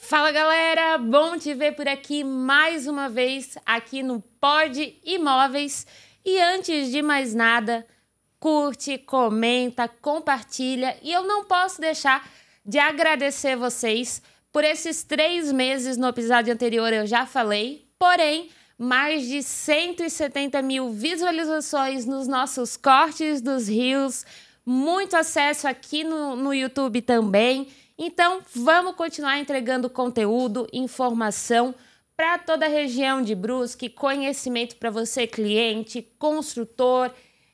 Fala galera, bom te ver por aqui mais uma vez aqui no Pod Imóveis. E antes de mais nada, curte, comenta, compartilha. E eu não posso deixar de agradecer vocês por esses 3 meses. No episódio anterior eu já falei, porém mais de 170 mil visualizações nos nossos cortes dos Reels, muito acesso aqui no YouTube também. Então, vamos continuar entregando conteúdo, informação para toda a região de Brusque, conhecimento para você, cliente, construtor,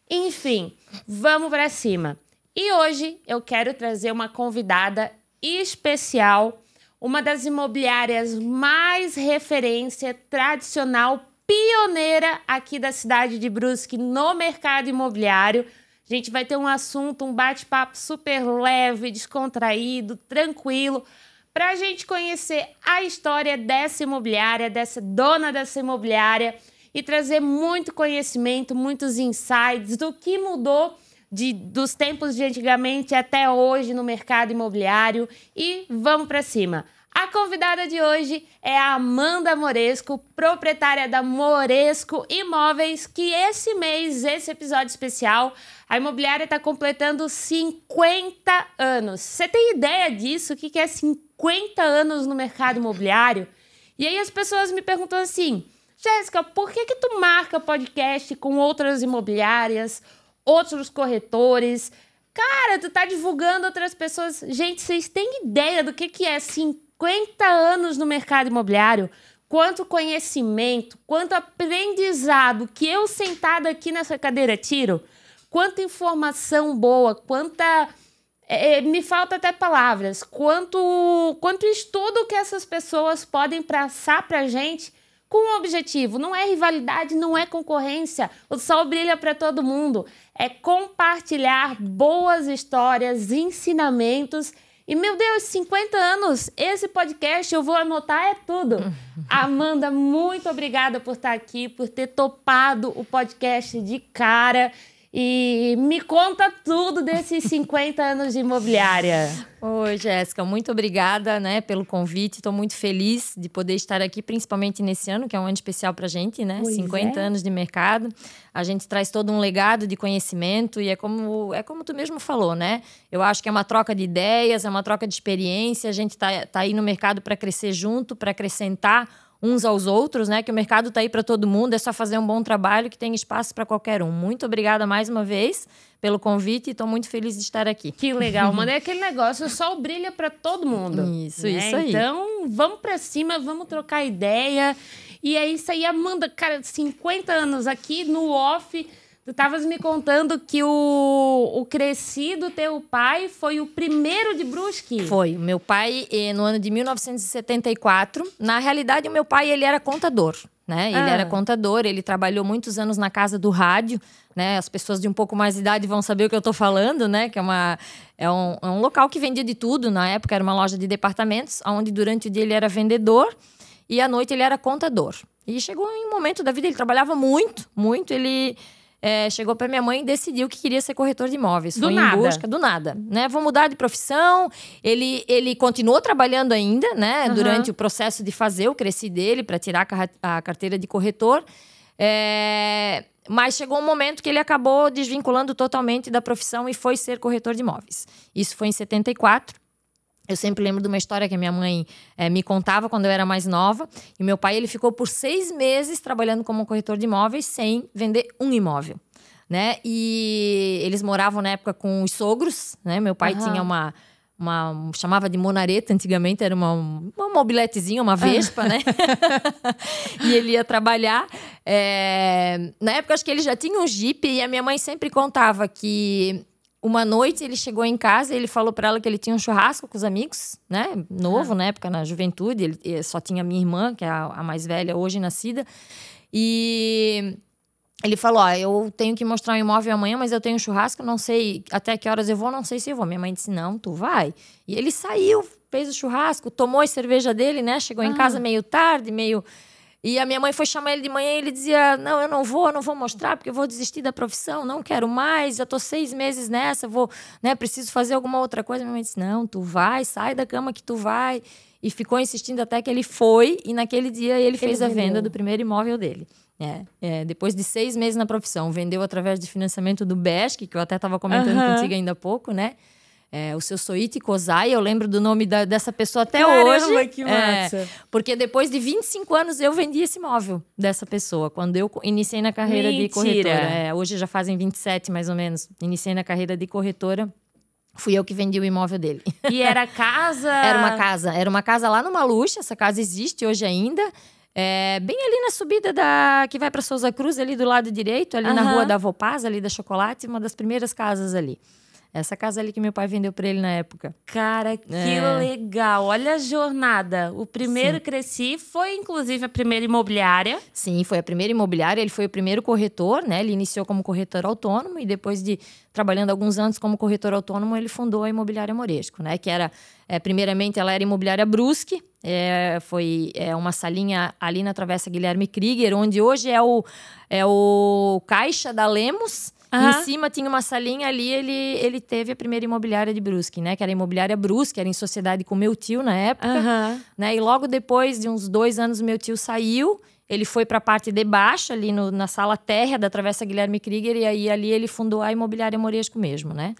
enfim, vamos para cima. E hoje eu quero trazer uma convidada especial, uma das imobiliárias mais referência, tradicional, pioneira aqui da cidade de Brusque no mercado imobiliário. A gente vai ter um assunto, um bate-papo super leve, descontraído, tranquilo, para a gente conhecer a história dessa imobiliária, dessa dona dessa imobiliária e trazer muito conhecimento, muitos insights do que mudou dos tempos de antigamente até hoje no mercado imobiliário. E vamos para cima. A convidada de hoje é a Amanda Moresco, proprietária da Moresco Imóveis, que esse mês, esse episódio especial, a imobiliária está completando 50 anos. Você tem ideia disso? O que é 50 anos no mercado imobiliário? E aí as pessoas me perguntam assim, Jéssica, por que tu marca podcast com outras imobiliárias, outros corretores? Cara, tu tá divulgando outras pessoas. Gente, vocês têm ideia do que é 50 anos no mercado imobiliário? Quanto conhecimento, quanto aprendizado que eu sentada aqui nessa cadeira tiro? Quanta informação boa, quanta... me falta até palavras. Quanto estudo que essas pessoas podem passar pra gente com um objetivo. Não é rivalidade, não é concorrência. O sol brilha para todo mundo. É compartilhar boas histórias, ensinamentos. E, meu Deus, 50 anos, esse podcast eu vou anotar é tudo. Amanda, muito obrigada por estar aqui, por ter topado o podcast de cara. E me conta tudo desses 50 anos de imobiliária. Oi, Jéssica, muito obrigada, pelo convite. Estou muito feliz de poder estar aqui, principalmente nesse ano, que é um ano especial para a gente, né? 50 anos de mercado. A gente traz todo um legado de conhecimento e é como tu mesmo falou, né? Eu acho que é uma troca de ideias, é uma troca de experiência. A gente tá aí no mercado para crescer junto, para acrescentar uns aos outros, né? Que o mercado está aí para todo mundo, é só fazer um bom trabalho que tem espaço para qualquer um. Muito obrigada mais uma vez pelo convite e estou muito feliz de estar aqui. Que legal, mano. É aquele negócio, o sol brilha para todo mundo. Isso aí. Então, vamos para cima, vamos trocar ideia. E é isso aí, Amanda, cara, 50 anos aqui no off. Tu estavas me contando que o crescido teu pai foi o primeiro de Brusque. Foi. O meu pai, no ano de 1974, na realidade, o meu pai, ele era contador, né? Ele era contador, ele trabalhou muitos anos na casa do rádio, né? As pessoas de um pouco mais de idade vão saber o que eu tô falando, né? Que é um local que vendia de tudo. Na época, era uma loja de departamentos, onde durante o dia ele era vendedor e à noite ele era contador. E chegou em um momento da vida, ele trabalhava muito, ele... chegou para minha mãe e decidiu que queria ser corretor de imóveis. Foi em busca do nada, né? Vou mudar de profissão. Ele continuou trabalhando ainda, né? Durante o processo de fazer o cresci dele para tirar a carteira de corretor. Mas chegou um momento que ele acabou desvinculando totalmente da profissão e foi ser corretor de imóveis. Isso foi em 74. Eu sempre lembro de uma história que a minha mãe me contava quando eu era mais nova. E meu pai, ele ficou por 6 meses trabalhando como corretor de imóveis sem vender um imóvel, né? E eles moravam na época com os sogros, né? Meu pai tinha chamava de monareta antigamente, era uma mobiletezinha, uma vespa, né? E ele ia trabalhar. Na época, acho que ele já tinha um Jeep e a minha mãe sempre contava que... Uma noite ele chegou em casa e ele falou para ela que ele tinha um churrasco com os amigos, né? Novo, na época, na juventude. Ele só tinha minha irmã, que é a mais velha, hoje nascida. E ele falou, eu tenho que mostrar um imóvel amanhã, mas eu tenho um churrasco, não sei até que horas eu vou, não sei se eu vou. Minha mãe disse, não, tu vai. E ele saiu, fez o churrasco, tomou a cerveja dele, né? Chegou em casa meio tarde, meio E a minha mãe foi chamar ele de manhã e ele dizia, não, eu não vou mostrar, porque eu vou desistir da profissão, não quero mais, já tô 6 meses nessa, preciso fazer alguma outra coisa. Minha mãe disse, não, tu vai, sai da cama que tu vai. E ficou insistindo até que ele foi, e naquele dia ele fez a venda do primeiro imóvel dele. Depois de 6 meses na profissão, vendeu através de financiamento do BESC, que eu até estava comentando contigo ainda há pouco, né? O seu Soiti Kozai, eu lembro do nome dessa pessoa até hoje. Caramba, que massa! Porque depois de 25 anos eu vendi esse imóvel dessa pessoa, quando eu iniciei na carreira de corretora. Hoje já fazem 27 mais ou menos. Iniciei na carreira de corretora. Fui eu que vendi o imóvel dele. E era casa? Era uma casa lá no Maluxa. Essa casa existe hoje ainda. Bem ali na subida que vai para Souza Cruz, ali do lado direito, ali na rua da Vopaz, ali da Chocolate, uma das primeiras casas ali. Essa casa ali que meu pai vendeu para ele na época. Cara, que legal. Olha a jornada. O primeiro Cresci foi, inclusive, a primeira imobiliária. Sim, foi a primeira imobiliária. Ele foi o primeiro corretor, né? Ele iniciou como corretor autônomo e depois de trabalhando alguns anos como corretor autônomo, ele fundou a Imobiliária Moresco, né? Que era, primeiramente, ela era Imobiliária Brusque. Foi uma salinha ali na Travessa Guilherme Krieger, onde hoje é o Caixa da Lemos. Em cima tinha uma salinha ali, ele teve a primeira imobiliária de Brusque, né? Que era a Imobiliária Brusque, era em sociedade com meu tio na época. Né? E logo depois de uns 2 anos, meu tio saiu. Ele foi para a parte de baixo, ali na sala térrea da Travessa Guilherme Krieger. E aí ali ele fundou a Imobiliária Moresco mesmo, né?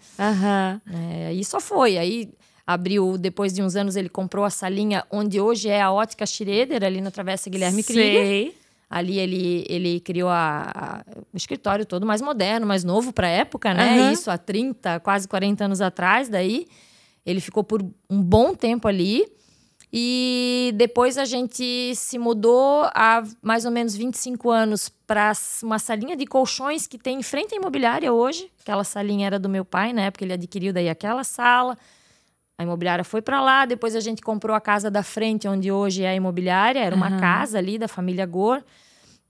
E só foi. Aí abriu, depois de uns anos, ele comprou a salinha onde hoje é a Ótica Schroeder, ali na Travessa Guilherme Krieger. Ali ele criou o escritório todo mais moderno, mais novo para a época, né? Isso há 30, quase 40 anos atrás. Daí ele ficou por um bom tempo ali. E depois a gente se mudou há mais ou menos 25 anos para uma salinha de colchões que tem em frente à imobiliária hoje. Aquela salinha era do meu pai, na época ele adquiriu daí aquela sala. A imobiliária foi para lá, depois a gente comprou a casa da frente, onde hoje é a imobiliária. Era uma casa ali da família Gor.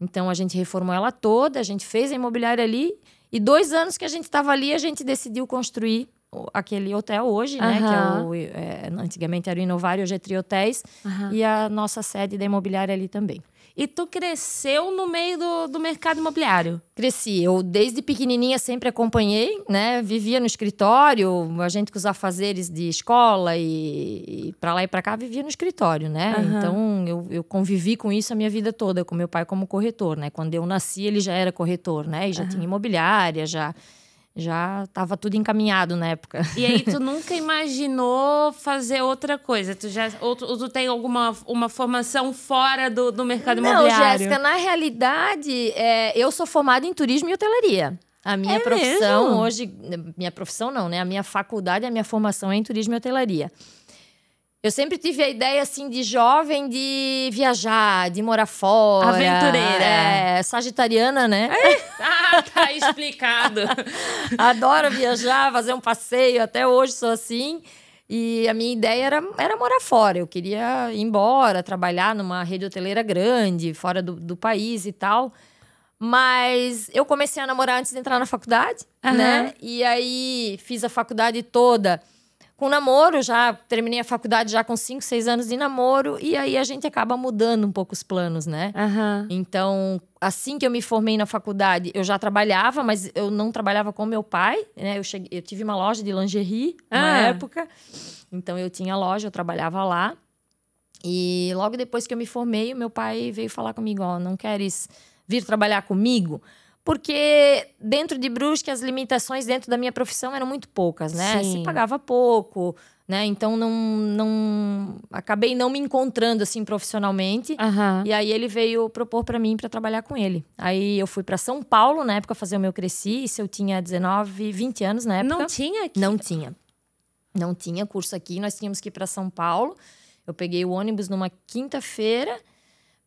Então, a gente reformou ela toda, a gente fez a imobiliária ali. E 2 anos que a gente estava ali, a gente decidiu construir aquele hotel hoje, né? Que antigamente era o Inovário, hoje é Triotéis. E a nossa sede da imobiliária ali também. E tu cresceu no meio do mercado imobiliário? Cresci. Eu, desde pequenininha, sempre acompanhei, né? Vivia no escritório, a gente com os afazeres de escola e para lá e para cá, vivia no escritório, né? Então, eu convivi com isso a minha vida toda, com meu pai como corretor, né? Quando eu nasci, ele já era corretor, né? E já tinha imobiliária, já estava tudo encaminhado na época. E aí, tu nunca imaginou fazer outra coisa? Ou tu tem uma formação fora do mercado imobiliário? Não, Jéssica, na realidade, eu sou formada em turismo e hotelaria. A minha profissão mesmo? hoje... Minha profissão não, né? A minha faculdade, a minha formação é em turismo e hotelaria. Eu sempre tive a ideia, assim, de jovem, de viajar, de morar fora. Aventureira. Sagitariana, né? Tá explicado. Adoro viajar, fazer um passeio. Até hoje sou assim. E a minha ideia era morar fora. Eu queria ir embora, trabalhar numa rede hoteleira grande, fora do país e tal. Mas eu comecei a namorar antes de entrar na faculdade, né? E aí fiz a faculdade toda com namoro, já terminei a faculdade já com 5, 6 anos de namoro. E aí a gente acaba mudando um pouco os planos, né? Então, assim que eu me formei na faculdade, eu já trabalhava, mas eu não trabalhava com meu pai, né? Eu tive uma loja de lingerie na época. Então, eu tinha loja, eu trabalhava lá. E logo depois que eu me formei, o meu pai veio falar comigo, não queres vir trabalhar comigo? Porque dentro de Brusque, as limitações dentro da minha profissão eram muito poucas, né? Sim. Se pagava pouco, né? Então, acabei não me encontrando, assim, profissionalmente. E aí, ele veio propor para mim para trabalhar com ele. Aí, eu fui para São Paulo, na época, fazer o meu Cresci. Isso eu tinha 19, 20 anos na época. Não tinha aqui? Não tinha. Não tinha curso aqui. Nós tínhamos que ir para São Paulo. Eu peguei o ônibus numa quinta-feira.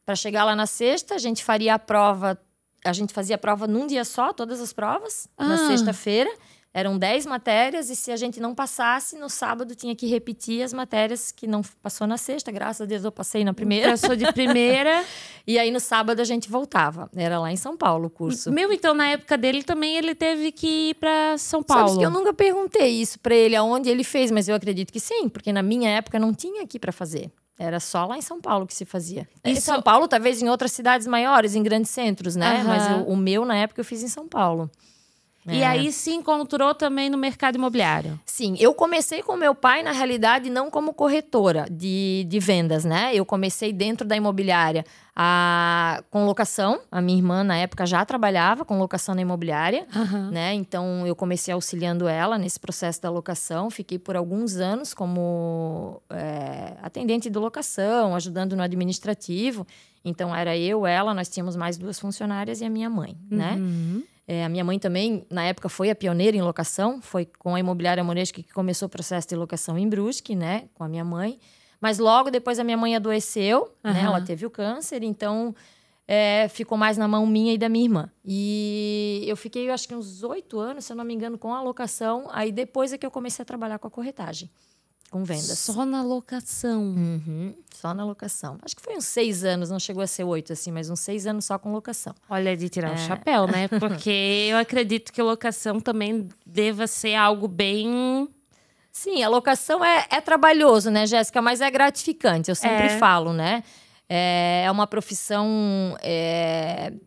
Para chegar lá na sexta, a gente faria a prova... A gente fazia a prova num dia só, todas as provas, na sexta-feira. Eram 10 matérias e se a gente não passasse, no sábado tinha que repetir as matérias que não passou na sexta. Graças a Deus eu passei na primeira. Passou de primeira. E aí no sábado a gente voltava. Era lá em São Paulo o curso. Então na época dele também ele teve que ir para São Paulo. Sabe que eu nunca perguntei isso para ele, aonde ele fez, mas eu acredito que sim, porque na minha época não tinha aqui para fazer. Era só lá em São Paulo que se fazia. Em São Paulo, talvez em outras cidades maiores, em grandes centros, né? Mas o meu, na época, eu fiz em São Paulo. E aí se encontrou também no mercado imobiliário? Sim, eu comecei com meu pai, na realidade, não como corretora de vendas, né? Eu comecei dentro da imobiliária com locação. A minha irmã, na época, já trabalhava com locação na imobiliária, né? Então, eu comecei auxiliando ela nesse processo da locação. Fiquei por alguns anos como atendente de locação, ajudando no administrativo. Então, era eu, ela, nós tínhamos mais 2 funcionárias e a minha mãe, né? A minha mãe também, na época, foi a pioneira em locação. Foi com a Imobiliária Moresco que começou o processo de locação em Brusque, né? Com a minha mãe. Mas logo depois a minha mãe adoeceu, né? Ela teve o câncer, então ficou mais na mão minha e da minha irmã. E eu fiquei, eu acho que uns 8 anos, se eu não me engano, com a locação. Aí depois é que eu comecei a trabalhar com a corretagem. Com vendas. Só na locação? Só na locação. Acho que foi uns 6 anos, não chegou a ser 8, assim, mas uns 6 anos só com locação. Olha, de tirar o chapéu, né? Porque eu acredito que locação também deva ser algo bem... Sim, a locação é trabalhoso, né, Jéssica? Mas é gratificante, eu sempre falo, né? É uma profissão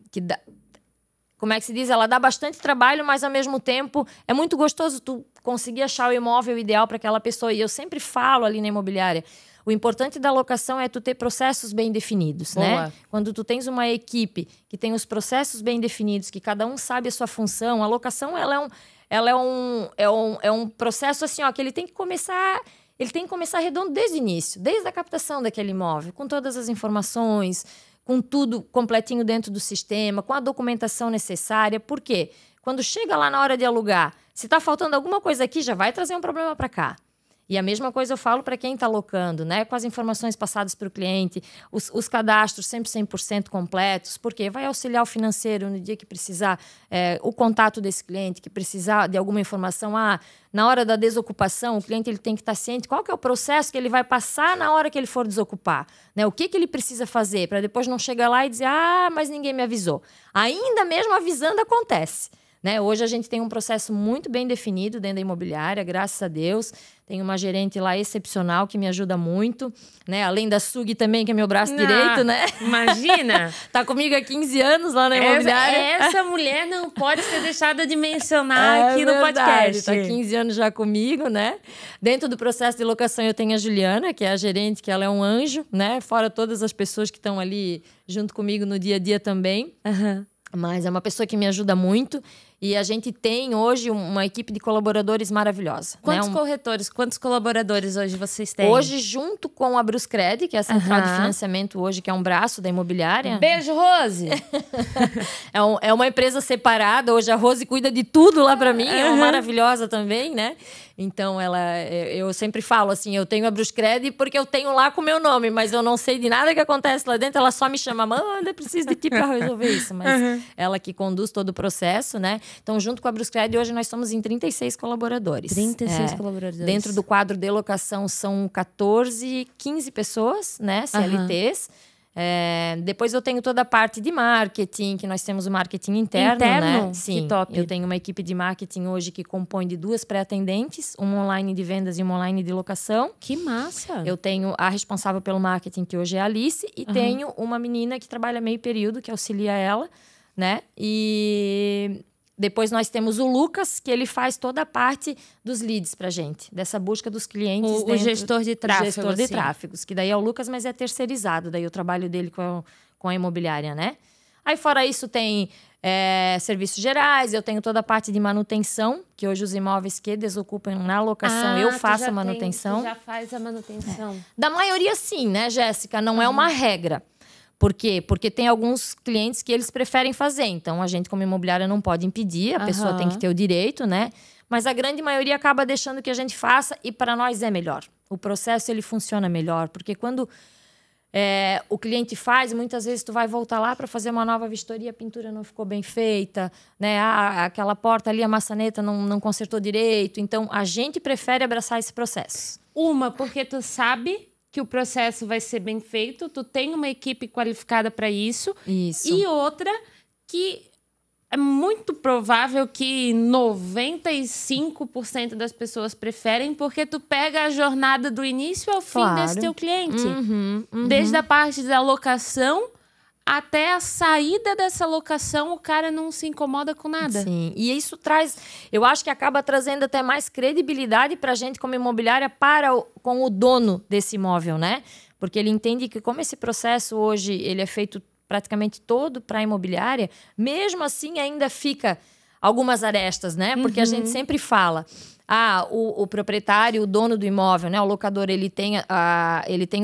que dá... Como é que se diz? Ela dá bastante trabalho, mas ao mesmo tempo é muito gostoso tu conseguir achar o imóvel ideal para aquela pessoa. E eu sempre falo ali na imobiliária, o importante da locação é tu ter processos bem definidos, né? Quando tu tens uma equipe que tem os processos bem definidos, que cada um sabe a sua função, a locação ela é um processo assim, ó, que ele tem que começar redondo desde o início, desde a captação daquele imóvel, com todas as informações, com tudo completinho dentro do sistema, com a documentação necessária. Por quê? Quando chega lá na hora de alugar, se está faltando alguma coisa aqui, já vai trazer um problema para cá. E a mesma coisa eu falo para quem está locando, né? Com as informações passadas para o cliente, os cadastros sempre 100% completos, porque vai auxiliar o financeiro no dia que precisar, o contato desse cliente, que precisar de alguma informação. Na hora da desocupação, o cliente ele tem que estar ciente qual que é o processo que ele vai passar na hora que ele for desocupar, né? O que ele precisa fazer, para depois não chegar lá e dizer, mas ninguém me avisou. Ainda mesmo avisando acontece. Né? Hoje a gente tem um processo muito bem definido dentro da imobiliária, graças a Deus. Tem uma gerente lá excepcional que me ajuda muito, né? Além da Sugi também, que é meu braço direito, né? Imagina! Tá comigo há 15 anos lá na imobiliária. Essa mulher não pode ser deixada de mencionar aqui no podcast. Tá 15 anos já comigo, né? Dentro do processo de locação eu tenho a Juliana, que é a gerente, que ela é um anjo, né? Fora todas as pessoas que estão ali junto comigo no dia a dia também. Mas é uma pessoa que me ajuda muito. E a gente tem hoje uma equipe de colaboradores maravilhosa. Quantos corretores, quantos colaboradores hoje vocês têm? Hoje, junto com a Bruscred, que é a central de financiamento hoje, que é um braço da imobiliária. Beijo, Rose! É uma empresa separada. Hoje a Rose cuida de tudo lá pra mim. É uma maravilhosa também, né? Então, eu sempre falo assim, eu tenho a Bruscred porque eu tenho lá com o meu nome, mas eu não sei de nada que acontece lá dentro. Ela só me chama, Amanda, preciso de ti pra resolver isso. Mas ela que conduz todo o processo, né? Então, junto com a Bruscred, hoje nós estamos em 36 colaboradores. 36 colaboradores. Dentro do quadro de locação são 15 pessoas, né? CLTs. Depois eu tenho toda a parte de marketing, que nós temos o marketing interno, né? Sim, que top. Eu tenho uma equipe de marketing hoje que compõe de 2 pré-atendentes, uma online de vendas e uma online de locação. Que massa! Eu tenho a responsável pelo marketing, que hoje é a Alice, e tenho uma menina que trabalha meio período, que auxilia ela, né? E depois nós temos o Lucas, que ele faz toda a parte dos leads pra gente, dessa busca dos clientes. O gestor de tráfego. O gestor de tráfegos, que daí é o Lucas, mas é terceirizado, daí o trabalho dele com a imobiliária, né? Aí fora isso tem serviços gerais, eu tenho toda a parte de manutenção, que hoje os imóveis que desocupam na locação, eu faço a manutenção. Tu já faz a manutenção. Da maioria sim, né, Jéssica? Não é uma regra. Por quê? Porque tem alguns clientes que eles preferem fazer. Então, a gente, como imobiliária, não pode impedir. A pessoa tem que ter o direito, né? Mas a grande maioria acaba deixando que a gente faça e para nós é melhor. O processo, ele funciona melhor. Porque quando o cliente faz, muitas vezes tu vai voltar lá para fazer uma nova vistoria, a pintura não ficou bem feita, né? Aquela porta ali, a maçaneta não consertou direito. Então, a gente prefere abraçar esse processo. Porque tu sabe que o processo vai ser bem feito, tu tem uma equipe qualificada para isso. Isso. E outra, que é muito provável que 95% das pessoas preferem, porque tu pega a jornada do início ao fim desse teu cliente. Desde a parte da locação até a saída dessa locação, o cara não se incomoda com nada. Sim, e isso traz, eu acho que acaba trazendo até mais credibilidade para a gente como imobiliária com o dono desse imóvel, né? Porque ele entende que como esse processo hoje ele é feito praticamente todo para a imobiliária, mesmo assim ainda fica algumas arestas, né? Porque a gente sempre fala, o proprietário, o dono do imóvel, né? O locador, ele tem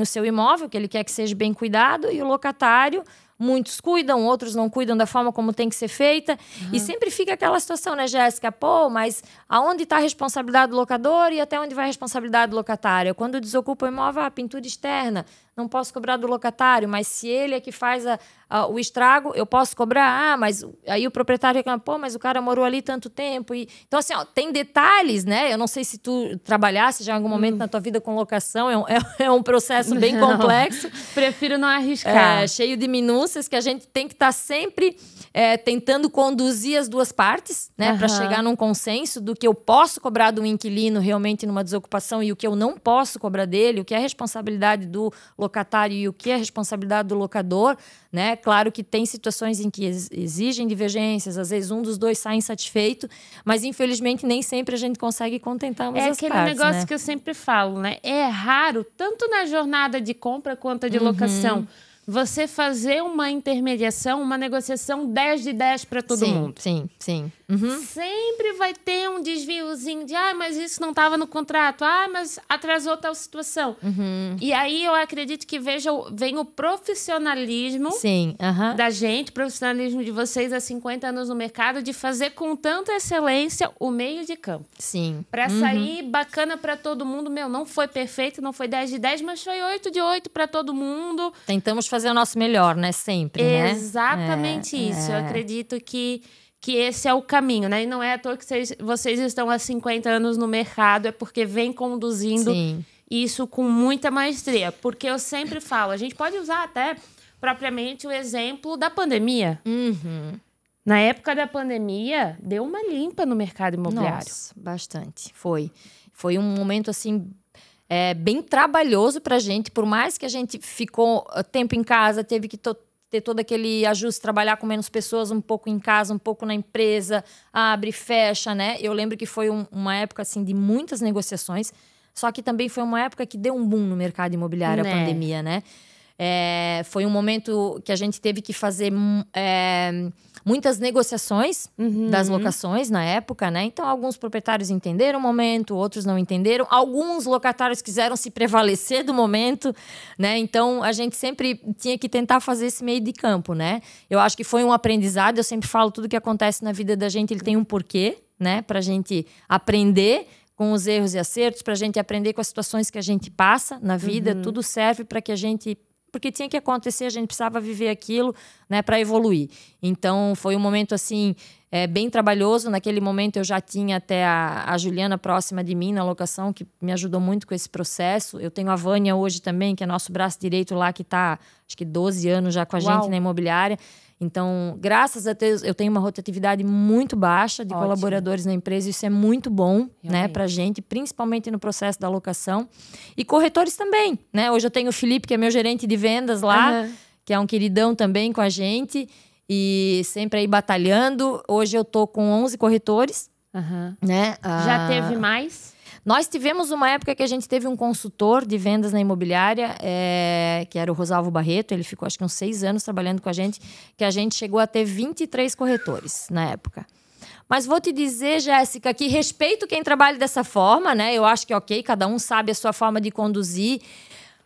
o seu imóvel, que ele quer que seja bem cuidado, e o locatário, muitos cuidam, outros não cuidam da forma como tem que ser feita. E sempre fica aquela situação, né, Jéssica? Pô, mas aonde está a responsabilidade do locador e até onde vai a responsabilidade do locatário? Quando desocupa o imóvel, a pintura externa, não posso cobrar do locatário, mas se ele é que faz o estrago, eu posso cobrar. Mas aí o proprietário reclama, pô, mas o cara morou ali tanto tempo. Então, assim, tem detalhes, né? Eu não sei se tu trabalhasse já em algum momento na tua vida com locação, é um processo bem complexo. Prefiro não arriscar. Cheio de minúcias que a gente tem que estar sempre tentando conduzir as duas partes, né? Para chegar num consenso do que eu posso cobrar do inquilino realmente numa desocupação e o que eu não posso cobrar dele, o que é responsabilidade do locatário e o que é responsabilidade do locador, né? Claro que tem situações em que exigem divergências, às vezes um dos dois sai insatisfeito, mas infelizmente nem sempre a gente consegue contentar ambas as partes. É aquele negócio, né, que eu sempre falo, né? É raro, tanto na jornada de compra quanto de locação, você fazer uma intermediação, uma negociação 10 de 10 para todo mundo. Sim. Sempre vai ter um desviozinho de mas isso não estava no contrato, mas atrasou tal situação. E aí eu acredito que vem o profissionalismo da gente, profissionalismo de vocês há 50 anos no mercado, de fazer com tanta excelência o meio de campo. Sim. Para sair bacana para todo mundo. Não foi perfeito, não foi 10 de 10, mas foi 8 de 8 para todo mundo. Tentamos fazer o nosso melhor, né? Sempre, né? Exatamente isso. Eu acredito que esse é o caminho, né? E não é à toa que vocês estão há 50 anos no mercado, é porque vem conduzindo isso com muita maestria. Porque eu sempre falo, a gente pode usar até propriamente o exemplo da pandemia. Na época da pandemia, deu uma limpa no mercado imobiliário. Nossa, bastante. Foi um momento, assim, bem trabalhoso pra gente. Por mais que a gente ficou tempo em casa, teve que ter todo aquele ajuste, trabalhar com menos pessoas, um pouco em casa, um pouco na empresa, abre, fecha, né? Eu lembro que foi uma época, assim, de muitas negociações, só que também foi uma época que deu um boom no mercado imobiliário, a pandemia, né? Foi um momento que a gente teve que fazer muitas negociações das locações na época, né? Então, alguns proprietários entenderam o momento, outros não entenderam. Alguns locatários quiseram se prevalecer do momento, né? Então, a gente sempre tinha que tentar fazer esse meio de campo, né? Eu acho que foi um aprendizado. Eu sempre falo, tudo que acontece na vida da gente, ele tem um porquê, né? Pra gente aprender com os erros e acertos, pra gente aprender com as situações que a gente passa na vida. Tudo serve para que a gente... Porque tinha que acontecer, a gente precisava viver aquilo, né, para evoluir. Então, foi um momento, assim, bem trabalhoso. Naquele momento, eu já tinha até a Juliana próxima de mim na locação, que me ajudou muito com esse processo. Eu tenho a Vânia hoje também, que é nosso braço direito lá, que está, acho que 12 anos já com a gente na imobiliária. Então, graças a Deus, eu tenho uma rotatividade muito baixa de colaboradores na empresa. Isso é muito bom, né, pra gente, principalmente no processo da locação. E corretores também, né? Hoje eu tenho o Felipe, que é meu gerente de vendas lá, que é um queridão também com a gente. E sempre aí batalhando. Hoje eu tô com 11 corretores, né? Já teve mais? Nós tivemos uma época que a gente teve um consultor de vendas na imobiliária, que era o Rosalvo Barreto. Ele ficou, acho que uns 6 anos trabalhando com a gente, que a gente chegou a ter 23 corretores na época. Mas vou te dizer, Jéssica, que respeito quem trabalha dessa forma, né? Eu acho que cada um sabe a sua forma de conduzir.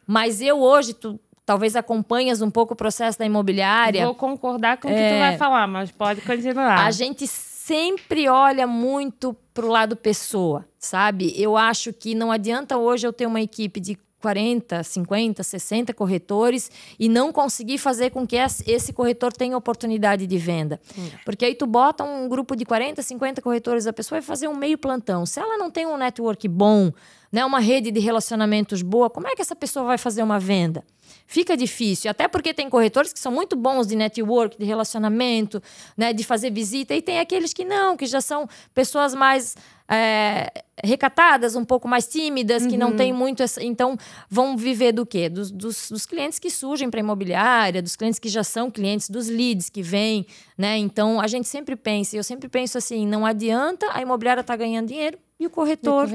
Mas eu hoje, tu talvez acompanhas um pouco o processo da imobiliária. Vou concordar com o que tu vai falar, mas pode continuar. A gente sempre olha muito pro lado pessoa, sabe? Eu acho que não adianta hoje eu ter uma equipe de 40, 50, 60 corretores e não conseguir fazer com que esse corretor tenha oportunidade de venda. Porque aí tu bota um grupo de 40, 50 corretores, a pessoa vai fazer um meio plantão. Se ela não tem um network bom, né, uma rede de relacionamentos boa, como é que essa pessoa vai fazer uma venda? fica difícil. Até porque tem corretores que são muito bons de network, de relacionamento, né, de fazer visita. E tem aqueles que não, que já são pessoas mais recatadas, um pouco mais tímidas, que não tem muito... Então, vão viver do quê? Dos clientes que surgem para imobiliária, dos clientes que já são clientes, dos leads que vêm, né? Então, a gente sempre pensa, eu sempre penso assim, não adianta a imobiliária estar ganhando dinheiro e o corretor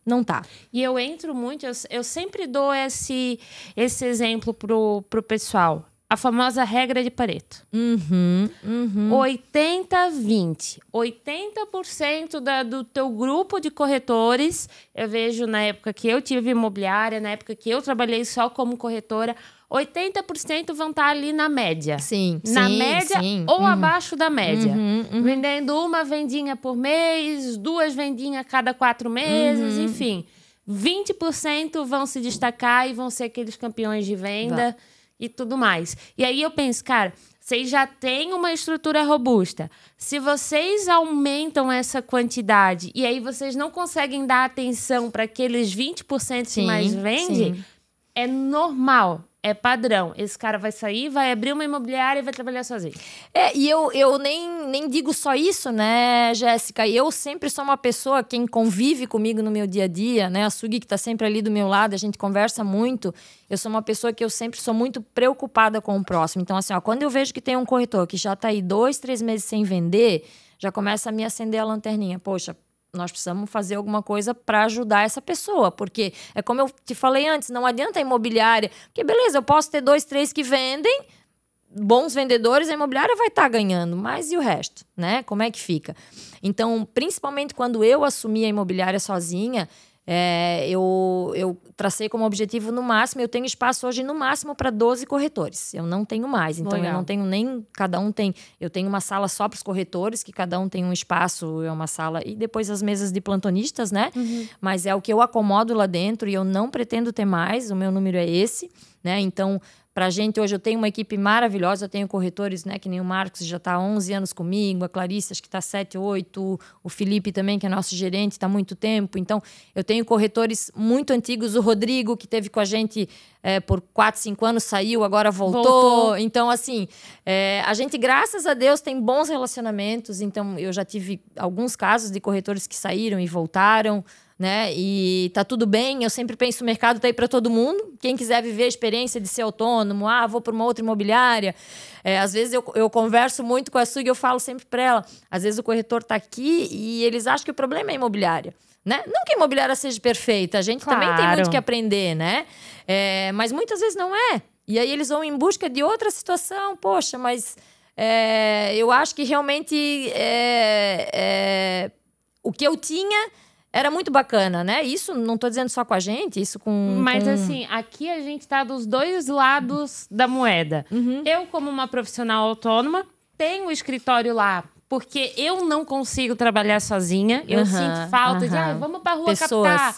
não tá. E eu entro muito, eu sempre dou esse exemplo pro pessoal. A famosa regra de Pareto. 80-20. 80% do teu grupo de corretores, eu vejo na época que eu tive imobiliária, na época que eu trabalhei só como corretora, 80% vão estar ali na média. Sim, na média ou abaixo da média. Vendendo uma vendinha por mês, 2 vendinhas a cada 4 meses, enfim. 20% vão se destacar e vão ser aqueles campeões de venda e tudo mais. E aí eu penso, cara, vocês já têm uma estrutura robusta. Se vocês aumentam essa quantidade e aí vocês não conseguem dar atenção para aqueles 20% que mais vende, é normal. É padrão. Esse cara vai sair, vai abrir uma imobiliária e vai trabalhar sozinho. E eu nem digo só isso, né, Jéssica? Eu sempre sou uma pessoa, quem convive comigo no meu dia a dia, né? A Sugi, que tá sempre ali do meu lado, a gente conversa muito. Eu sou uma pessoa que eu sempre sou muito preocupada com o próximo. Então, assim, quando eu vejo que tem um corretor que já tá aí 2, 3 meses sem vender, já começa a me acender a lanterninha. Poxa, nós precisamos fazer alguma coisa para ajudar essa pessoa, porque é como eu te falei antes, não adianta a imobiliária, porque beleza, eu posso ter 2, 3 que vendem, bons vendedores, a imobiliária vai estar ganhando, mas e o resto, né? Como é que fica? Então, principalmente quando eu assumi a imobiliária sozinha, eu tracei como objetivo no máximo, eu tenho espaço hoje no máximo para 12 corretores. Eu não tenho mais, então eu não tenho nem... Cada um tem... Eu tenho uma sala só para os corretores, que cada um tem um espaço, é uma sala... E depois as mesas de plantonistas, né? Mas é o que eu acomodo lá dentro e eu não pretendo ter mais, o meu número é esse, né? Então... Pra gente, hoje eu tenho uma equipe maravilhosa, eu tenho corretores, né, que nem o Marcos, já está há 11 anos comigo, a Clarice, acho que está 7, 8, o Felipe também, que é nosso gerente, está há muito tempo. Então, eu tenho corretores muito antigos, o Rodrigo, que teve com a gente por 4, 5 anos, saiu, agora voltou. Então, assim, a gente, graças a Deus, tem bons relacionamentos. Então, eu já tive alguns casos de corretores que saíram e voltaram, né? E tá tudo bem, eu sempre penso o mercado tá aí para todo mundo. Quem quiser viver a experiência de ser autônomo, vou para uma outra imobiliária. Às vezes eu converso muito com a Sugi, eu falo sempre para ela, às vezes o corretor tá aqui e eles acham que o problema é a imobiliária, né? Não que a imobiliária seja perfeita, a gente também tem muito que aprender, né? Mas muitas vezes não é. E aí eles vão em busca de outra situação, poxa, mas eu acho que realmente o que eu tinha era muito bacana, né? Isso não tô dizendo só com a gente, isso com... Mas assim, aqui a gente tá dos dois lados da moeda. Eu, como uma profissional autônoma, tenho um escritório lá, porque eu não consigo trabalhar sozinha. Eu sinto falta de, vamos pra rua captar.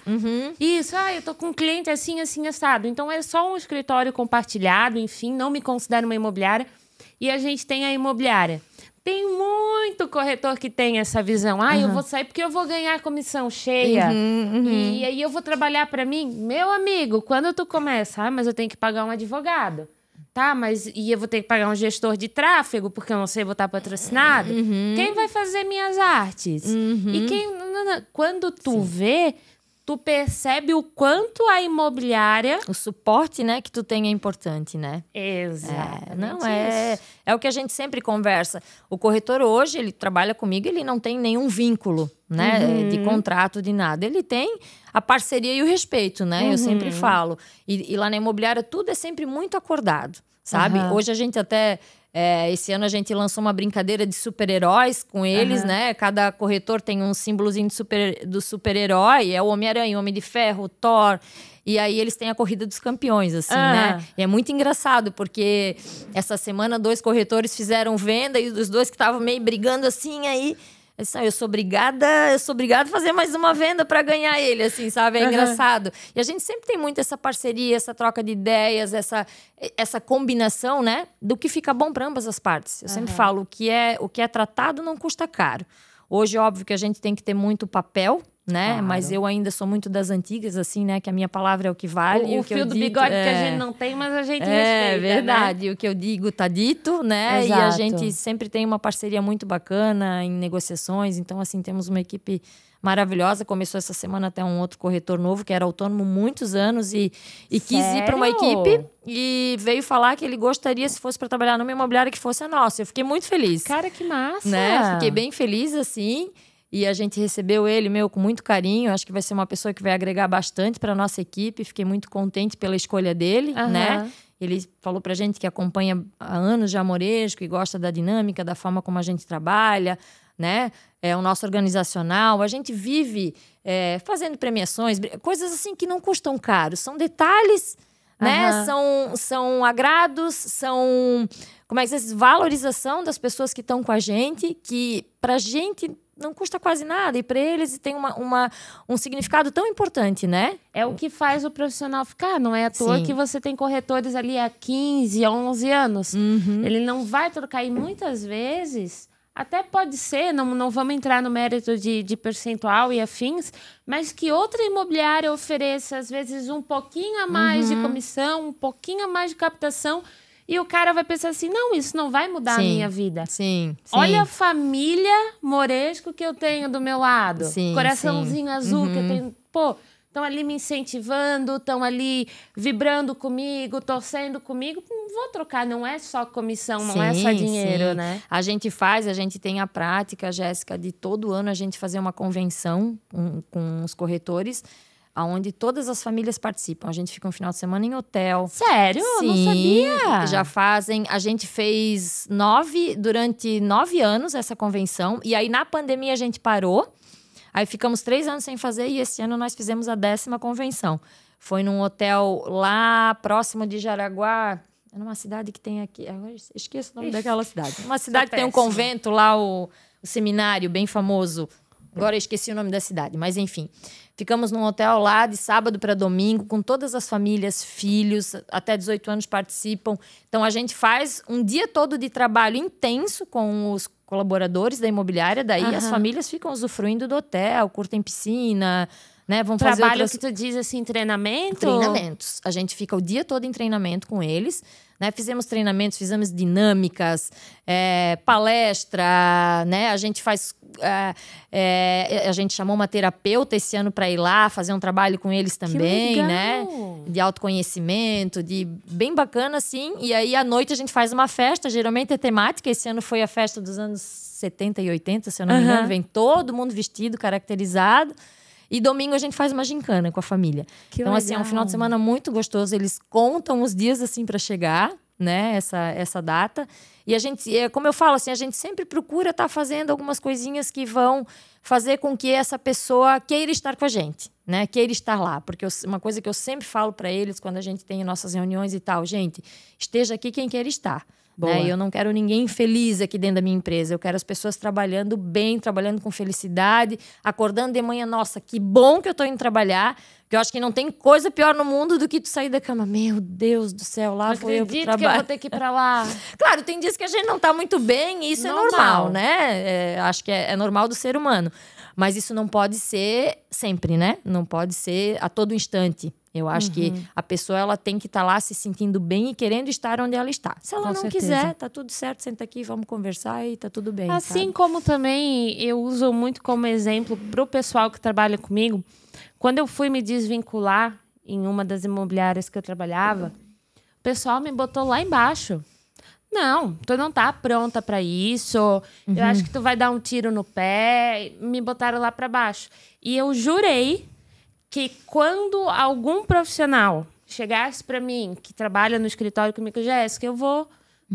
Isso, eu tô com um cliente assim, assim, assado. Então, é só um escritório compartilhado, enfim, não me considero uma imobiliária. E a gente tem a imobiliária. Tem muito corretor que tem essa visão. Eu vou sair porque eu vou ganhar comissão cheia. E aí eu vou trabalhar para mim. Meu amigo, quando tu começa... mas eu tenho que pagar um advogado. Tá, e eu vou ter que pagar um gestor de tráfego, porque eu não sei botar patrocinado. Quem vai fazer minhas artes? E quem... Quando tu vê... Tu percebe o quanto a imobiliária... O suporte, né, que tu tem é importante, né? Exatamente. É o que a gente sempre conversa. O corretor hoje, ele trabalha comigo, ele não tem nenhum vínculo, né, de contrato, de nada. Ele tem a parceria e o respeito, né? Eu sempre falo. E lá na imobiliária tudo é sempre muito acordado, sabe? Hoje a gente até... esse ano a gente lançou uma brincadeira de super-heróis com eles, né? Cada corretor tem um símbolozinho do super-herói. É o Homem-Aranha, o Homem de Ferro, o Thor. E aí eles têm a corrida dos campeões, assim, né? E é muito engraçado, porque essa semana 2 corretores fizeram venda e os 2 que estavam meio brigando assim, aí... Eu sou obrigada a fazer mais uma venda para ganhar ele, assim, sabe? É engraçado. E a gente sempre tem muito essa parceria, essa troca de ideias, essa combinação, né? Do que fica bom para ambas as partes. Eu sempre falo, o que é tratado não custa caro. Hoje, óbvio que a gente tem que ter muito papel, né? Claro. Mas eu ainda sou muito das antigas, assim, né? Que a minha palavra é o que vale. O fio do bigode que a gente não tem, mas a gente respeita, É verdade. né? O que eu digo tá dito, né? Exato. E a gente sempre tem uma parceria muito bacana em negociações. Então, assim, temos uma equipe maravilhosa. Começou essa semana até um outro corretor novo, que era autônomo muitos anos e quis ir para uma equipe e veio falar que ele gostaria, se fosse para trabalhar numa imobiliária, que fosse a nossa. Eu fiquei muito feliz. Cara, que massa! Né? Fiquei bem feliz, assim. E a gente recebeu ele, com muito carinho. Acho que vai ser uma pessoa que vai agregar bastante para nossa equipe. Fiquei muito contente pela escolha dele, né? Ele falou pra gente que acompanha há anos já Moresco e gosta da dinâmica, da forma como a gente trabalha, né? É o nosso organizacional. A gente vive fazendo premiações, coisas assim que não custam caro. São detalhes, né? São agrados, são... Como é que diz? Valorização das pessoas que estão com a gente, que pra gente não custa quase nada. E para eles tem um significado tão importante, né? É o que faz o profissional ficar. Não é à toa que você tem corretores ali há 15, 11 anos. Ele não vai trocar. E muitas vezes, até pode ser, não vamos entrar no mérito de percentual e afins, mas que outra imobiliária ofereça, às vezes, um pouquinho a mais de comissão, um pouquinho a mais de captação. E o cara vai pensar assim, não, isso não vai mudar a minha vida. Sim. Olha a família Moresco que eu tenho do meu lado. Coraçãozinho azul que eu tenho. Pô, estão ali me incentivando, estão ali vibrando comigo, torcendo comigo. Não vou trocar, não é só comissão, não é só dinheiro, né? A gente tem a prática, Jéssica, de todo ano a gente fazer uma convenção com os corretores, onde todas as famílias participam. A gente fica um final de semana em hotel. Sério? Sim, não sabia. Já fazem. A gente fez durante 9 anos essa convenção. E aí, na pandemia, a gente parou. Aí ficamos 3 anos sem fazer. E esse ano nós fizemos a 10ª convenção. Foi num hotel lá próximo de Jaraguá. É numa cidade que tem aqui... Agora esqueço o nome daquela cidade. Uma cidade que tem um convento lá, o seminário bem famoso. Agora eu esqueci o nome da cidade, mas enfim. Ficamos num hotel lá de sábado para domingo, com todas as famílias, filhos, até 18 anos participam. Então, a gente faz um dia todo de trabalho intenso com os colaboradores da imobiliária. Daí, as famílias ficam usufruindo do hotel, curtem piscina, né? Vão fazer trabalho que tu diz assim, treinamento? Treinamentos. A gente fica o dia todo em treinamento com eles. Né? Fizemos treinamentos, fizemos dinâmicas, palestra, né? A gente faz... a gente chamou uma terapeuta esse ano para ir lá fazer um trabalho com eles também, né? De autoconhecimento, bem bacana, assim. E aí, à noite, a gente faz uma festa, geralmente é temática. Esse ano foi a festa dos anos 70 e 80, se eu não me engano. Vem todo mundo vestido, caracterizado. E domingo a gente faz uma gincana com a família. Então, assim, é um final de semana muito gostoso. Eles contam os dias, assim, para chegar, né? Essa data. E a gente, como eu falo, assim, a gente sempre procura estar fazendo algumas coisinhas que vão fazer com que essa pessoa queira estar com a gente, né? Queira estar lá. Porque uma coisa que eu sempre falo para eles quando a gente tem nossas reuniões e tal, gente, esteja aqui quem quer estar. Né? Eu não quero ninguém infeliz aqui dentro da minha empresa. Eu quero as pessoas trabalhando bem, trabalhando com felicidade, acordando de manhã. Nossa, que bom que eu tô indo trabalhar. Porque eu acho que não tem coisa pior no mundo do que tu sair da cama. Meu Deus do céu, lá vou eu pro trabalho. Que eu vou ter que ir pra lá. Claro, tem dias que a gente não tá muito bem e isso é normal, né? Acho que é normal do ser humano. Mas isso não pode ser sempre, né? Não pode ser a todo instante. Eu acho que a pessoa ela tem que estar lá se sentindo bem e querendo estar onde ela está. Se ela não quiser, tá tudo certo, senta aqui, vamos conversar e tá tudo bem. Assim sabe? como também eu uso muito como exemplo pro pessoal que trabalha comigo, quando eu fui me desvincular em uma das imobiliárias que eu trabalhava, o pessoal me botou lá embaixo. Não, tu não tá pronta para isso. Eu acho que tu vai dar um tiro no pé. Me botaram lá para baixo. E eu jurei que quando algum profissional chegasse para mim, que trabalha no escritório comigo, Jéssica, eu vou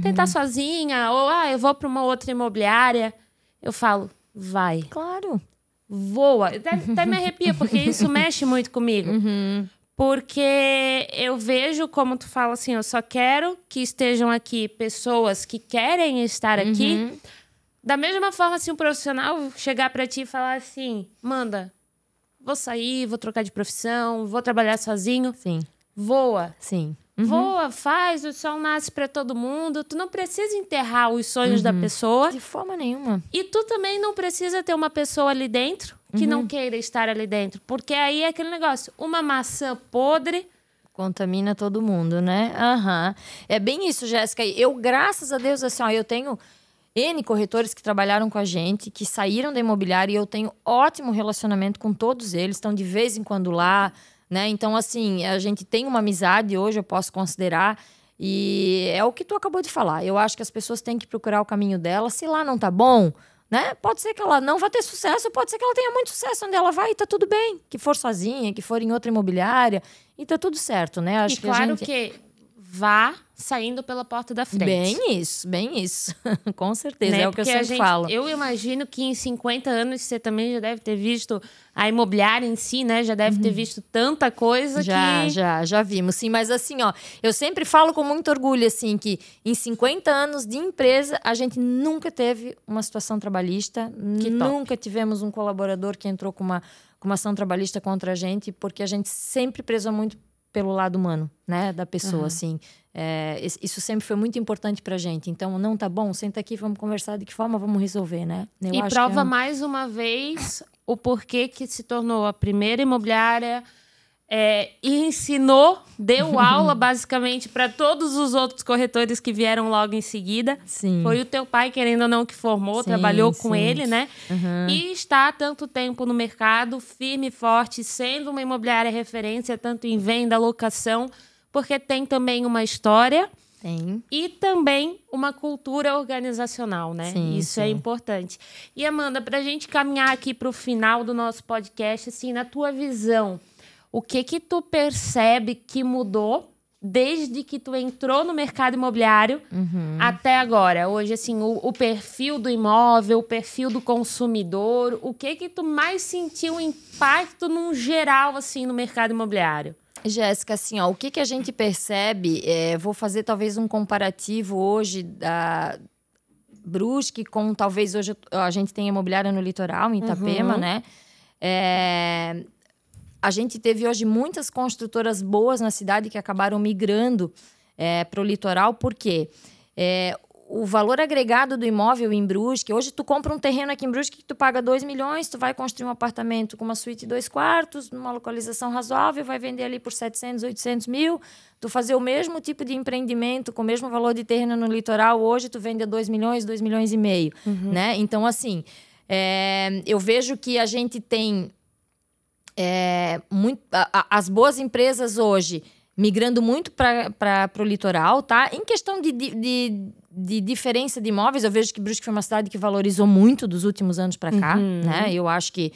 tentar sozinha, ou eu vou para uma outra imobiliária, eu falo, vai. Claro. Voa. Até me arrepia, porque isso mexe muito comigo. Porque eu vejo, como tu fala assim, eu só quero que estejam aqui pessoas que querem estar aqui. Da mesma forma, se um profissional chegar para ti e falar assim, Manda, vou sair, vou trocar de profissão, vou trabalhar sozinho. Sim. Voa. Sim. voa, faz, o sol nasce para todo mundo. Tu não precisa enterrar os sonhos da pessoa. De forma nenhuma. E tu também não precisa ter uma pessoa ali dentro que não queira estar ali dentro. Porque aí é aquele negócio, uma maçã podre... Contamina todo mundo, né? É bem isso, Jéssica. Eu, graças a Deus, assim, ó, eu tenho N corretores que trabalharam com a gente, que saíram da imobiliária, e eu tenho ótimo relacionamento com todos eles. Estão de vez em quando lá, né? Então, assim, a gente tem uma amizade hoje, eu posso considerar. E é o que tu acabou de falar. Eu acho que as pessoas têm que procurar o caminho dela. Se lá não tá bom, né? Pode ser que ela não vá ter sucesso, pode ser que ela tenha muito sucesso onde ela vai e tá tudo bem. Que for sozinha, que for em outra imobiliária, e tá tudo certo, né? Acho e claro que vá saindo pela porta da frente. Bem isso. Com certeza, né? é o que eu Porque sempre falo. Eu imagino que em 50 anos você também já deve ter visto a imobiliária em si, né? Já deve ter visto tanta coisa Já vimos, sim. Mas assim, ó, eu sempre falo com muito orgulho, assim, que em 50 anos de empresa, a gente nunca teve uma situação trabalhista. Nunca tivemos um colaborador que entrou com uma ação trabalhista contra a gente, porque a gente sempre prezou muito pelo lado humano, né, da pessoa, assim. Isso sempre foi muito importante pra gente. Então, não tá bom? Senta aqui, vamos conversar de que forma vamos resolver, né? Eu acho prova mais uma vez o porquê que se tornou a primeira imobiliária e ensinou, deu aula basicamente para todos os outros corretores que vieram logo em seguida. Sim. Foi o teu pai, querendo ou não, que formou, trabalhou com ele, né? E está há tanto tempo no mercado, firme e forte, sendo uma imobiliária referência, tanto em venda, locação, porque tem também uma história. Tem. E também uma cultura organizacional, né? Sim, Isso é importante. E, Amanda, para a gente caminhar aqui para o final do nosso podcast, assim, na tua visão, o que tu percebe que mudou desde que tu entrou no mercado imobiliário até agora? Hoje, assim, o perfil do imóvel, o perfil do consumidor, o que tu mais sentiu impacto num geral, assim, no mercado imobiliário? Jéssica, assim, ó, o que a gente percebe, vou fazer talvez um comparativo hoje da Brusque com talvez hoje a gente tem imobiliária no litoral, em Itapema, né? A gente teve hoje muitas construtoras boas na cidade que acabaram migrando para o litoral, porque o valor agregado do imóvel em Brusque, hoje tu compra um terreno aqui em Brusque que tu paga 2 milhões, tu vai construir um apartamento com uma suíte 2 quartos, numa localização razoável, vai vender ali por 700, 800 mil. Tu fazer o mesmo tipo de empreendimento com o mesmo valor de terreno no litoral, hoje tu vende a 2 milhões, 2 milhões e meio, né? Então, assim, eu vejo que a gente tem as boas empresas hoje migrando muito para o litoral, tá? Em questão de diferença de imóveis, eu vejo que Brusque foi uma cidade que valorizou muito dos últimos anos para cá, né? Eu acho que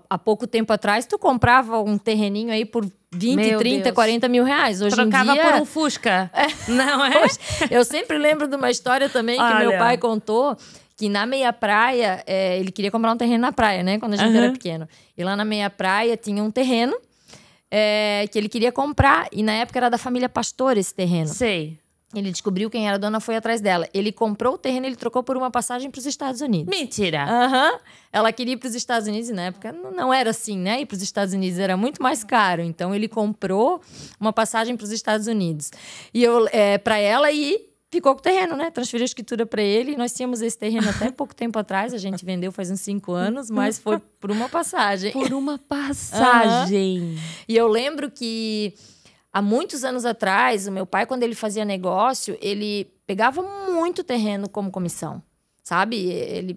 há pouco tempo atrás tu comprava um terreninho aí por 20, 30, 40 mil reais. Hoje trocava em dia... por um Fusca, não é? Eu sempre lembro de uma história também que meu pai contou, que na Meia Praia, ele queria comprar um terreno na praia, né? Quando a gente era pequeno. E lá na Meia Praia tinha um terreno que ele queria comprar. E na época era da família Pastor esse terreno. Sei. Ele descobriu quem era a dona, foi atrás dela. Ele comprou o terreno, ele trocou por uma passagem para os Estados Unidos. Mentira! Ela queria ir para os Estados Unidos e na época não era assim, né? Ir para os Estados Unidos era muito mais caro. Então ele comprou uma passagem para os Estados Unidos. E para ela ir... Ficou com o terreno, né? Transferiu a escritura para ele. Nós tínhamos esse terreno até pouco tempo atrás. A gente vendeu faz uns 5 anos, mas foi por uma passagem. Por uma passagem. E eu lembro que há muitos anos atrás, o meu pai, quando ele fazia negócio, ele pegava muito terreno como comissão, sabe?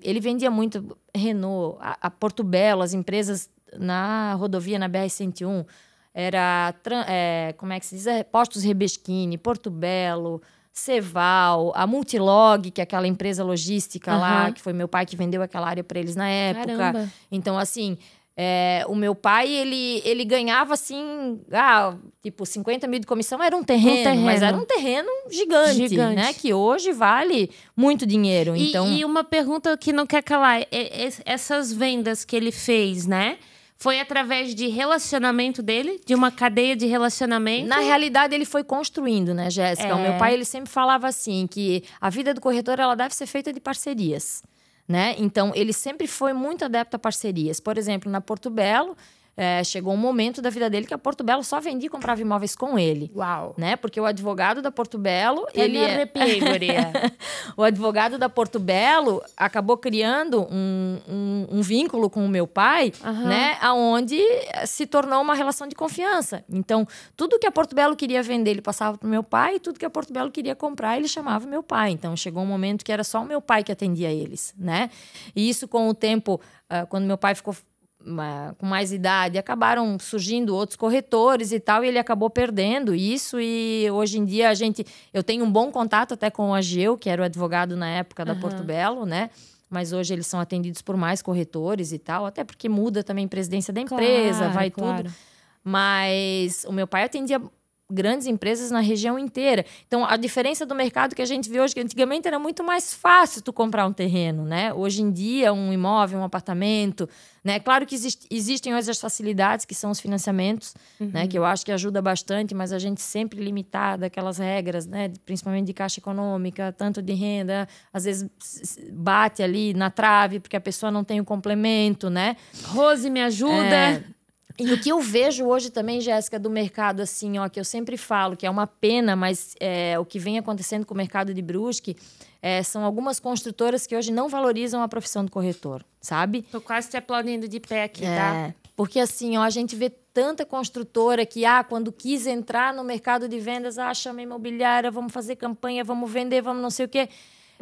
Ele vendia muito Renault, a Porto Belo, as empresas na rodovia, na BR-101. Era, como é que se diz? Postos Rebeschini, Porto Belo... Ceval, a Multilog, que é aquela empresa logística lá, que foi meu pai que vendeu aquela área para eles na época. Caramba. Então, assim, o meu pai, ele ganhava, assim, tipo, 50 mil de comissão era um terreno, mas era um terreno gigante, né? Que hoje vale muito dinheiro. E uma pergunta que não quer calar, essas vendas que ele fez, né? Foi através de relacionamento dele? De uma cadeia de relacionamento? Na realidade, ele foi construindo, né, Jéssica? O meu pai, ele sempre falava assim, que a vida do corretor, ela deve ser feita de parcerias, né? Então, ele sempre foi muito adepto a parcerias. Por exemplo, na Porto Belo, chegou um momento da vida dele que a Porto Belo só vendia e comprava imóveis com ele. Uau! Né? Porque o advogado da Porto Belo... Me arrepiei, guria. O advogado da Porto Belo acabou criando um vínculo com o meu pai, né? Onde se tornou uma relação de confiança. Então, tudo que a Porto Belo queria vender, ele passava para o meu pai, e tudo que a Porto Belo queria comprar, ele chamava meu pai. Então, chegou um momento que era só o meu pai que atendia eles, né? E isso, com o tempo, quando meu pai ficou com mais idade, acabaram surgindo outros corretores e tal, e ele acabou perdendo isso. E hoje em dia eu tenho um bom contato até com o Ageu, que era o advogado na época da Porto Belo, né? Mas hoje eles são atendidos por mais corretores e tal, até porque muda também a presidência da empresa, vai tudo. Mas o meu pai atendia grandes empresas na região inteira. Então, a diferença do mercado que a gente vê hoje, que antigamente era muito mais fácil tu comprar um terreno, né? Hoje em dia, um imóvel, um apartamento, né? Claro que existem hoje as facilidades, que são os financiamentos, né? Que eu acho que ajuda bastante, mas a gente sempre limitada aquelas regras, né? Principalmente de caixa econômica, tanto de renda, às vezes bate ali na trave, porque a pessoa não tem o complemento, né? Rose, me ajuda! E o que eu vejo hoje também, Jéssica, do mercado, assim, ó, que eu sempre falo, que é uma pena, mas o que vem acontecendo com o mercado de Brusque são algumas construtoras que hoje não valorizam a profissão do corretor, sabe? Tô quase te aplaudindo de pé aqui, tá? Porque assim, ó, a gente vê tanta construtora que, quando quis entrar no mercado de vendas, chama a imobiliária, vamos fazer campanha, vamos vender, vamos não sei o quê.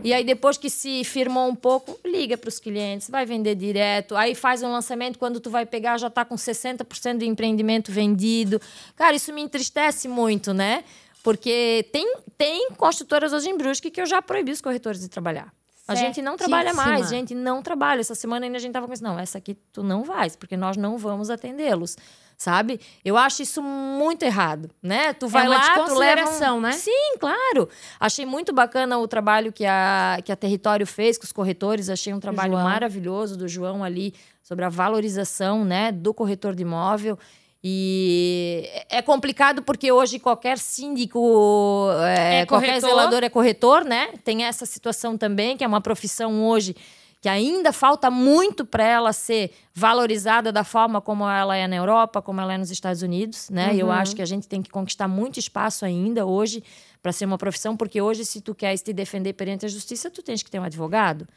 E aí, depois que se firmou um pouco, liga para os clientes, vai vender direto. Aí faz um lançamento, quando tu vai pegar, já está com 60% do empreendimento vendido. Cara, isso me entristece muito, né? Porque tem construtoras hoje em Brusque que eu já proibi os corretores de trabalhar. A gente não trabalha mais, a gente não trabalha. Essa semana ainda a gente estava com isso. Não, essa aqui tu não vais, porque nós não vamos atendê-los. Sabe? Eu acho isso muito errado, né? Tu vai lá, tu leva né? Sim, claro. Achei muito bacana o trabalho que a Território fez com os corretores. Achei um trabalho maravilhoso do João ali sobre a valorização, né, do corretor de imóvel. E é complicado porque hoje qualquer síndico, qualquer zelador é corretor, né? Tem essa situação também, que é uma profissão hoje que ainda falta muito para ela ser valorizada da forma como ela é na Europa, como ela é nos Estados Unidos, né? E eu acho que a gente tem que conquistar muito espaço ainda hoje para ser uma profissão, porque hoje, se tu queres te defender perante a justiça, tu tens que ter um advogado,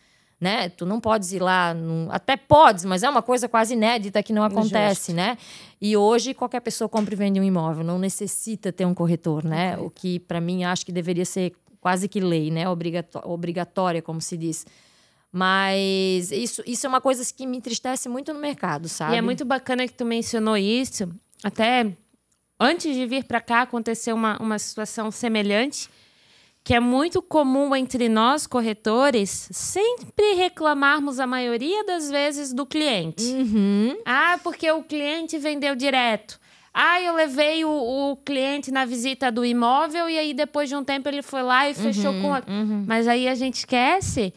né? Tu não podes ir lá, até podes, mas é uma coisa quase inédita que não acontece, né? E hoje qualquer pessoa compra e vende um imóvel, não necessita ter um corretor, né? O que, para mim, acho que deveria ser quase que lei, né? Obrigatória, como se diz. Mas isso é uma coisa que me entristece muito no mercado, sabe? E é muito bacana que tu mencionou isso. Até antes de vir para cá, aconteceu uma situação semelhante, que é muito comum entre nós, corretores, sempre reclamarmos a maioria das vezes do cliente. Porque o cliente vendeu direto. Eu levei o cliente na visita do imóvel e aí depois de um tempo ele foi lá e fechou com... Mas aí a gente esquece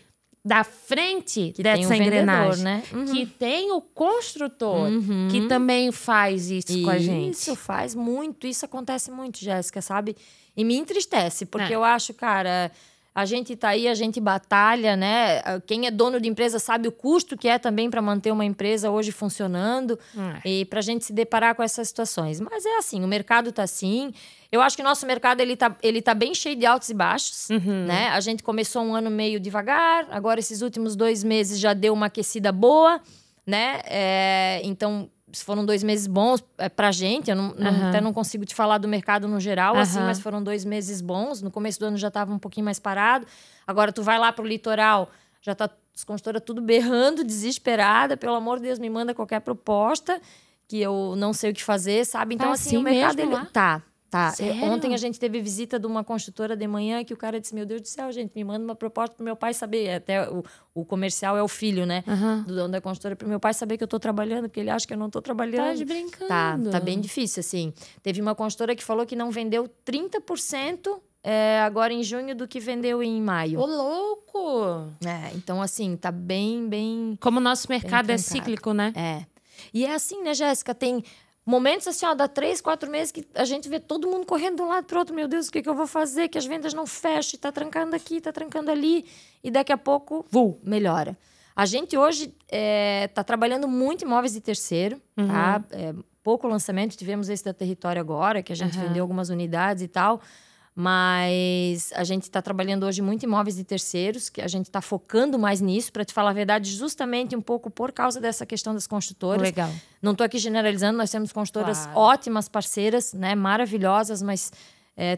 da frente que dessa tem engrenagem, vendedor, né? Que tem o construtor, que também faz isso com a gente. Isso faz muito, isso acontece muito, Jéssica, sabe? E me entristece, porque eu acho, cara, a gente tá aí, a gente batalha, né? Quem é dono de empresa sabe o custo que é também para manter uma empresa hoje funcionando e pra gente se deparar com essas situações. Mas é assim, o mercado tá assim. Eu acho que o nosso mercado ele tá bem cheio de altos e baixos, né? A gente começou um ano meio devagar, agora esses últimos 2 meses já deu uma aquecida boa, né? Então, foram 2 meses bons pra gente. Eu até não consigo te falar do mercado no geral, assim, mas foram 2 meses bons. No começo do ano já estava um pouquinho mais parado. Agora tu vai lá pro litoral, já tá as construtoras tudo berrando, desesperada. Pelo amor de Deus, me manda qualquer proposta, que eu não sei o que fazer, sabe? Então, assim, o mercado... Tá. Ontem a gente teve visita de uma construtora de manhã que o cara disse, meu Deus do céu, gente, me manda uma proposta pro meu pai saber. Até o comercial é o filho, né? Do dono da construtora, pro meu pai saber que eu tô trabalhando, porque ele acha que eu não tô trabalhando. Tá de brincando. Tá bem difícil, assim. Teve uma construtora que falou que não vendeu 30% agora em junho do que vendeu em maio. Ô, louco! Então, assim, tá bem... Como o nosso mercado é cíclico, né? E é assim, né, Jéssica? Tem momentos assim, dá 3, 4 meses que a gente vê todo mundo correndo de um lado para o outro. Meu Deus, o que eu vou fazer? Que as vendas não fecham, tá trancando aqui, tá trancando ali. E daqui a pouco, melhora. A gente hoje está trabalhando muito imóveis de terceiro, tá? Pouco lançamento, tivemos esse da Território agora, que a gente vendeu algumas unidades e tal. Mas a gente está trabalhando hoje muito imóveis de terceiros, que a gente está focando mais nisso, para te falar a verdade, justamente um pouco por causa dessa questão das construtoras. Legal. Não estou aqui generalizando, nós temos construtoras ótimas, parceiras, né, maravilhosas, mas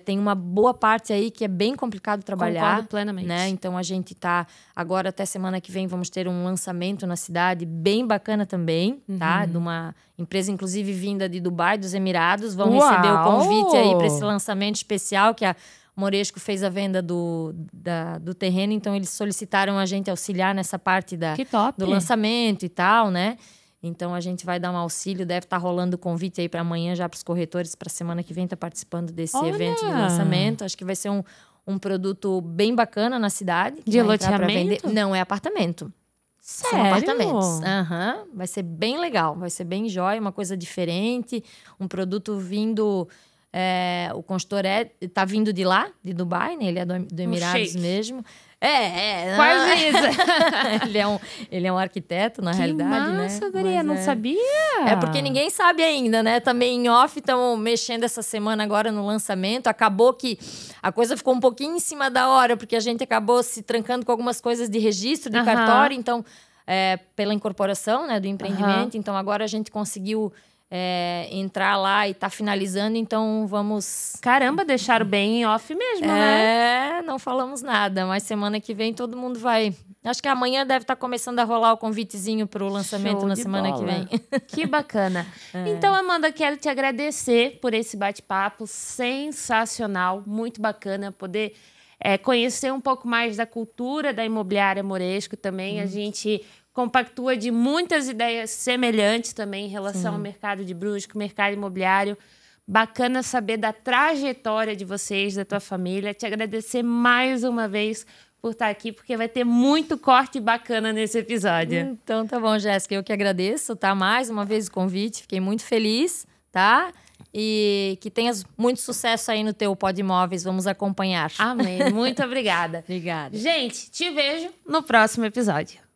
tem uma boa parte aí que é bem complicado trabalhar. Concordo plenamente. Né? Então a gente está agora, até semana que vem, vamos ter um lançamento na cidade bem bacana também, tá? De uma empresa, inclusive, vinda de Dubai, dos Emirados. Vão receber o convite aí para esse lançamento especial que a Moresco fez a venda do terreno, então eles solicitaram a gente auxiliar nessa parte do lançamento e tal, né? Então a gente vai dar um auxílio, deve estar rolando o convite aí para amanhã já para os corretores, para a semana que vem estar participando desse evento de lançamento. Acho que vai ser um produto bem bacana na cidade. De loteamento? Não, é apartamento. Sério? São apartamentos. Vai ser bem legal, vai ser bem jóia, uma coisa diferente, um produto vindo... o consultor tá vindo de lá, de Dubai, né? Ele é do Emirados mesmo. Quase isso. ele é um arquiteto, na realidade, massa, né? Guria, não sabia. É porque ninguém sabe ainda, né? Também em off, estão mexendo essa semana agora no lançamento. Acabou que a coisa ficou um pouquinho em cima da hora, porque a gente acabou se trancando com algumas coisas de registro, de cartório. Então, pela incorporação, né, do empreendimento. Então, agora a gente conseguiu... entrar lá e tá finalizando, então vamos... Caramba, deixaram bem em off mesmo, né? Não falamos nada, mas semana que vem todo mundo vai... Acho que amanhã deve estar começando a rolar o convitezinho pro lançamento na semana que vem. Que bacana. Então, Amanda, quero te agradecer por esse bate-papo sensacional, muito bacana poder conhecer um pouco mais da cultura da imobiliária Moresco também. A gente... compactua de muitas ideias semelhantes também em relação ao mercado de Brusque, mercado imobiliário. Bacana saber da trajetória de vocês, da tua família. Te agradecer mais uma vez por estar aqui, porque vai ter muito corte bacana nesse episódio. Então tá bom, Jéssica. Eu que agradeço, tá? Mais uma vez o convite. Fiquei muito feliz, tá? E que tenhas muito sucesso aí no teu Pod Imóveis. Vamos acompanhar. Amém. Muito obrigada. Obrigada. Gente, te vejo no próximo episódio.